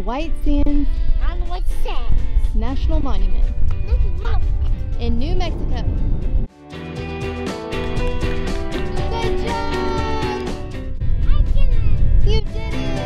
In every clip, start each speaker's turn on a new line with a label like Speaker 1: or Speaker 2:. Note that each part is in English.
Speaker 1: White Sands National Monument in New Mexico. Good job! You did it!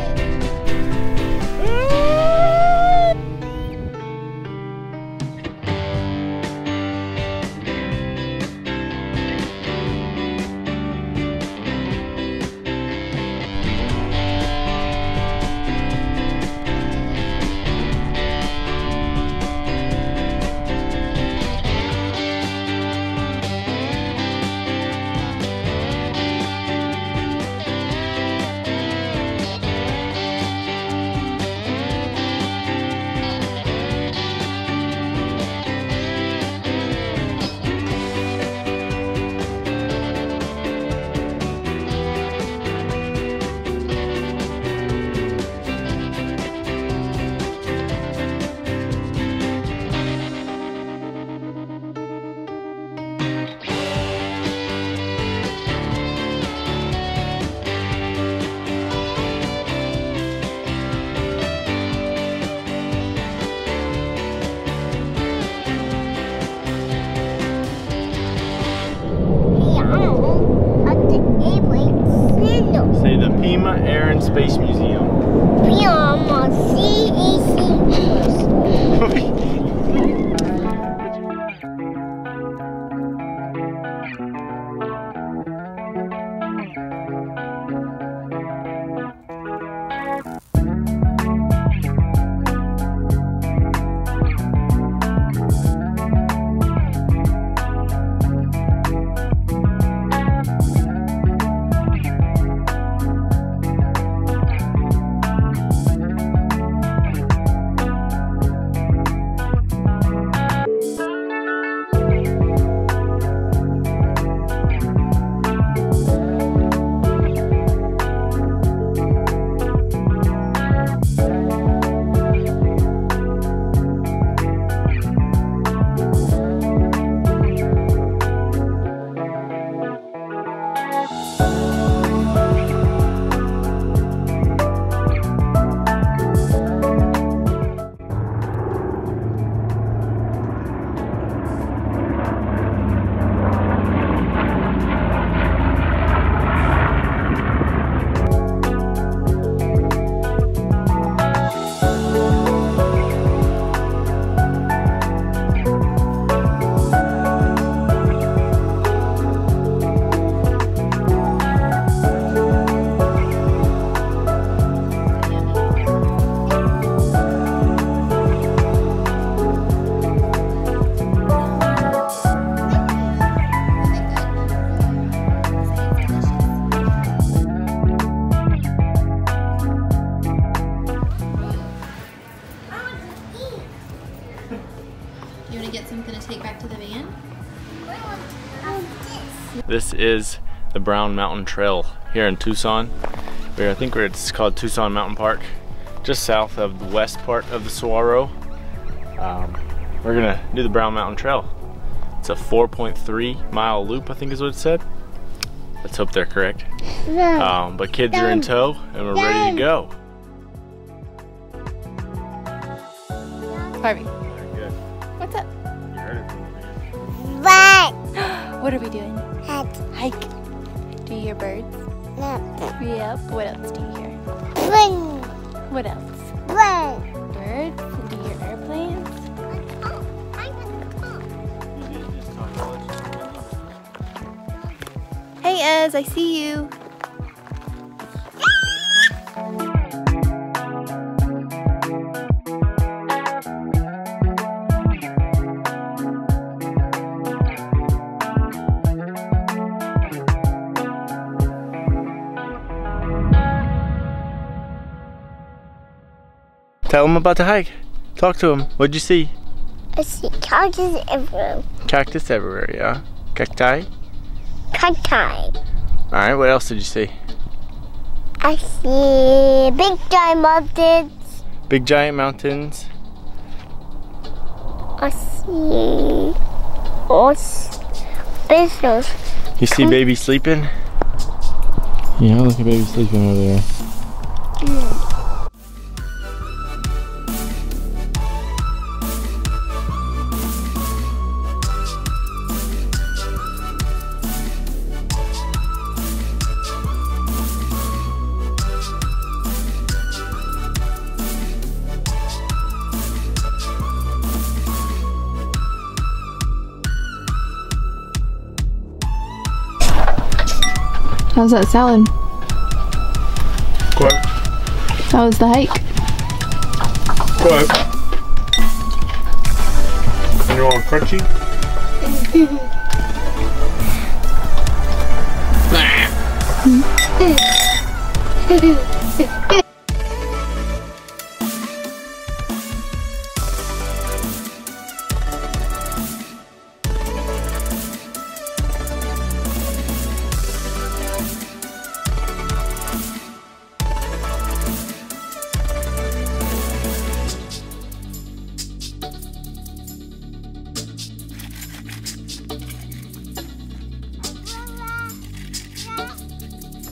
Speaker 2: Say the Pima Air and Space Museum.
Speaker 3: Pima CEC.
Speaker 2: This is the Brown Mountain Trail here in Tucson. I think it's called Tucson Mountain Park, just south of the west part of the Saguaro. We're gonna do the Brown Mountain Trail. It's a 4.3 mile loop, I think is what it said. Let's hope they're correct. But kids are in tow and we're ready to go.
Speaker 1: Harvey,
Speaker 2: Good.
Speaker 1: what's up?
Speaker 2: You heard it from the
Speaker 3: But
Speaker 1: What are we doing?
Speaker 3: hike.
Speaker 1: Do you hear birds?
Speaker 3: No.
Speaker 1: Yep. What else do you hear?
Speaker 3: Run.
Speaker 1: What else?
Speaker 3: Run.
Speaker 1: Birds? Do you hear airplanes? Hey Ez, I see you.
Speaker 2: Tell them about the hike. Talk to them. What'd you see?
Speaker 3: I see cactus everywhere.
Speaker 2: Cactus everywhere, yeah. Cacti?
Speaker 3: Cacti.
Speaker 2: Alright, what else did you see?
Speaker 3: I see big giant mountains.
Speaker 2: Big giant mountains.
Speaker 3: I see business.
Speaker 2: You see baby sleeping? Yeah, look at baby sleeping over there.
Speaker 1: How's that salad?
Speaker 2: Good.
Speaker 1: How was the hike?
Speaker 2: Good. And you want crunchy?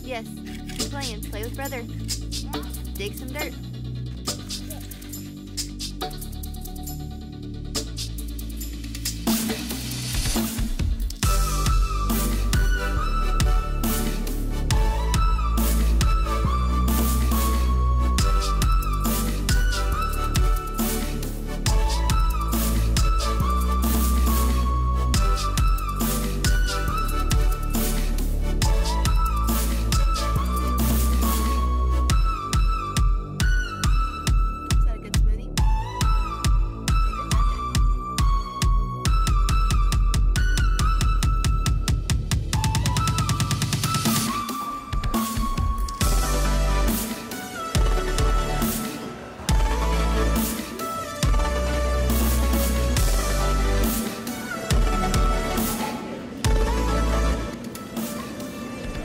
Speaker 1: Yes, keep playing. Play with brother. Dig some dirt.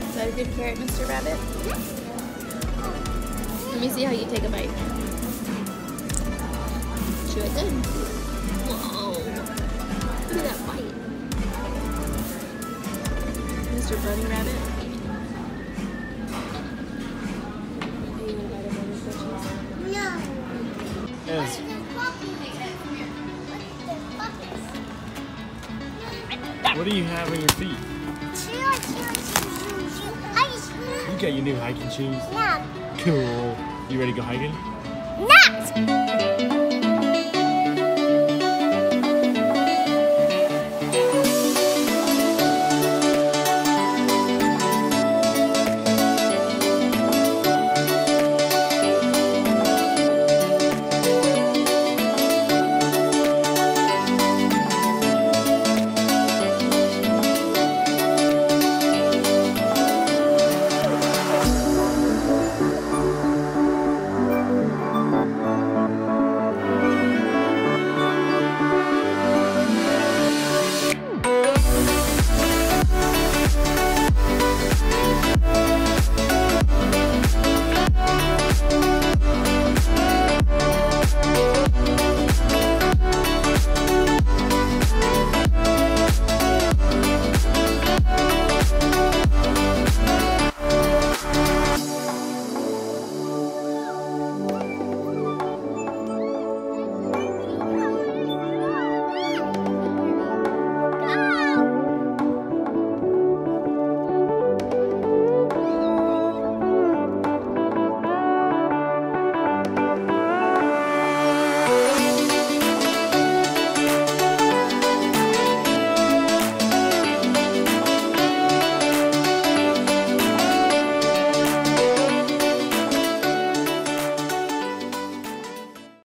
Speaker 1: Is that a good carrot, Mr. Rabbit? Let me see how you take a bite. Chew it good. Whoa. Look at that bite. Mr. Bunny Rabbit. Hey, you want a bite of Bunny Fishes?
Speaker 3: No.
Speaker 2: Yes. What do you have on your feet? You got your new hiking shoes?
Speaker 3: Yeah.
Speaker 2: Cool. You ready to go hiking?
Speaker 3: Nuts!